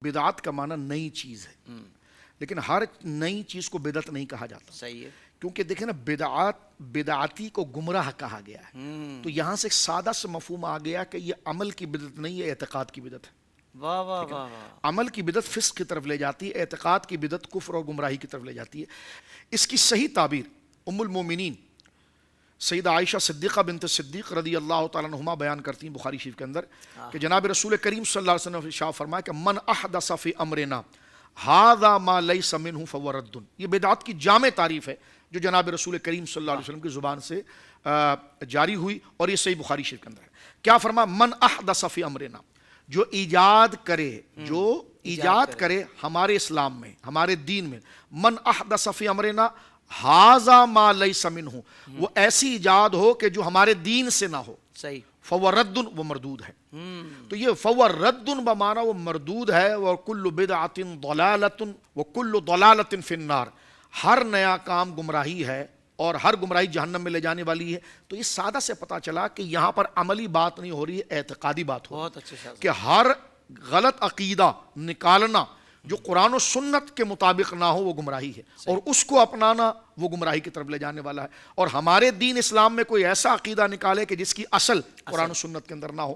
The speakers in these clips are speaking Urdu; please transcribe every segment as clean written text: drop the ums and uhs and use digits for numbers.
بدعت کا معنی نئی چیز ہے، لیکن ہر نئی چیز کو بدعت نہیں کہا جاتا. صحیح ہے. کیونکہ دیکھیں نا، بدعاتی کو گمراہ کہا گیا ہے. تو یہاں سے ایک سادہ سے مفہوم آ گیا کہ یہ عمل کی بدعت نہیں ہے، اعتقاد کی بدعت ہے. واہ واہ واہ واہ. عمل کی بدعت فسق کی طرف لے جاتی ہے، اعتقاد کی بدعت کفر اور گمراہی کی طرف لے جاتی ہے. اس کی صحیح تعبیر ام المومنین سیدہ عائشہ صدیقہ بنت صدیق رضی اللہ تعالیٰ عنہما بیان کرتی ہیں بخاری شریف کے اندر کہ جناب رسول کریم صلی اللہ علیہ وسلم نے ارشاد فرمایا کہ من احدث فی امرنا ھذا ما لیس منہ فہو رد. یہ بدعت کی جامع تعریف ہے جو جناب رسول کریم صلی اللہ علیہ وسلم کی زبان سے جاری ہوئی، اور یہ صحیح بخاری شریف کے اندر ہے. کیا فرمایا؟ من احدث فی امرنا، جو ایجاد کرے ہمارے اسلام میں، ہمارے دین میں. من احدث فی امرنا ھذا ما لیس منہ، وہ ایسی ایجاد ہو کہ جو ہمارے دین سے نہ ہو. صحیح. فہو رد، وہ مردود ہے. تو یہ فہو رد بمعنی وہ مردود ہے. وکل بدعۃ ضلالۃ وکل ضلالۃ فی النار، ہر نیا کام گمراہی ہے اور ہر گمراہی جہنم میں لے جانے والی ہے. تو یہ سادہ سے پتہ چلا کہ یہاں پر عملی بات نہیں ہو رہی ہے، اعتقادی بات ہو رہی ہے. بہت اچھے کہ ہر غلط عقیدہ نکالنا جو قرآن و سنت کے مطابق نہ ہو وہ گمراہی ہے، اور اس کو اپنانا وہ گمراہی کی طرف لے جانے والا ہے. اور ہمارے دین اسلام میں کوئی ایسا عقیدہ نکالے کہ جس کی اصل قرآن و سنت کے اندر نہ ہو،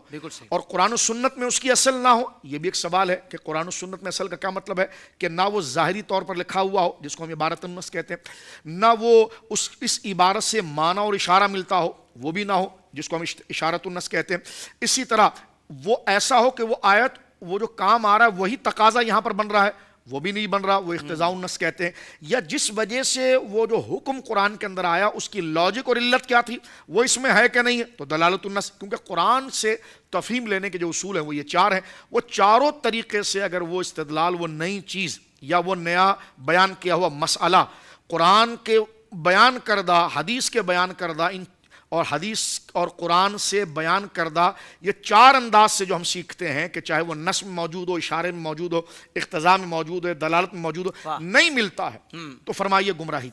اور قرآن و سنت میں اس کی اصل نہ ہو. یہ بھی ایک سوال ہے کہ قرآن و سنت میں اصل کا کیا مطلب ہے؟ کہ نہ وہ ظاہری طور پر لکھا ہوا ہو جس کو ہم عبارت النص کہتے ہیں، نہ وہ اس عبارت سے معنی اور اشارہ ملتا ہو، وہ بھی نہ ہو جس کو ہم اشارت النص کہتے ہیں. اسی طرح وہ ایسا ہو کہ وہ آیت، وہ جو کام آ رہا ہے وہی تقاضا یہاں پر بن رہا ہے، وہ بھی نہیں بن رہا، وہ اقتضاء النص کہتے ہیں. یا جس وجہ سے وہ جو حکم قرآن کے اندر آیا اس کی لاجک اور علت کیا تھی وہ اس میں ہے کہ نہیں ہے، تو دلالت النص. کیونکہ قرآن سے تفہیم لینے کے جو اصول ہیں وہ یہ چار ہیں. وہ چاروں طریقے سے اگر وہ استدلال، وہ نئی چیز یا وہ نیا بیان کیا ہوا مسئلہ قرآن کے بیان کردہ، حدیث کے بیان کردہ، اور حدیث اور قرآن سے بیان کردہ یہ چار انداز سے جو ہم سیکھتے ہیں کہ چاہے وہ نص میں موجود ہو، اشارے میں موجود ہو، اقتضاء میں موجود ہو، دلالت میں موجود ہو، نہیں ملتا ہے تو فرمائیے گمراہی.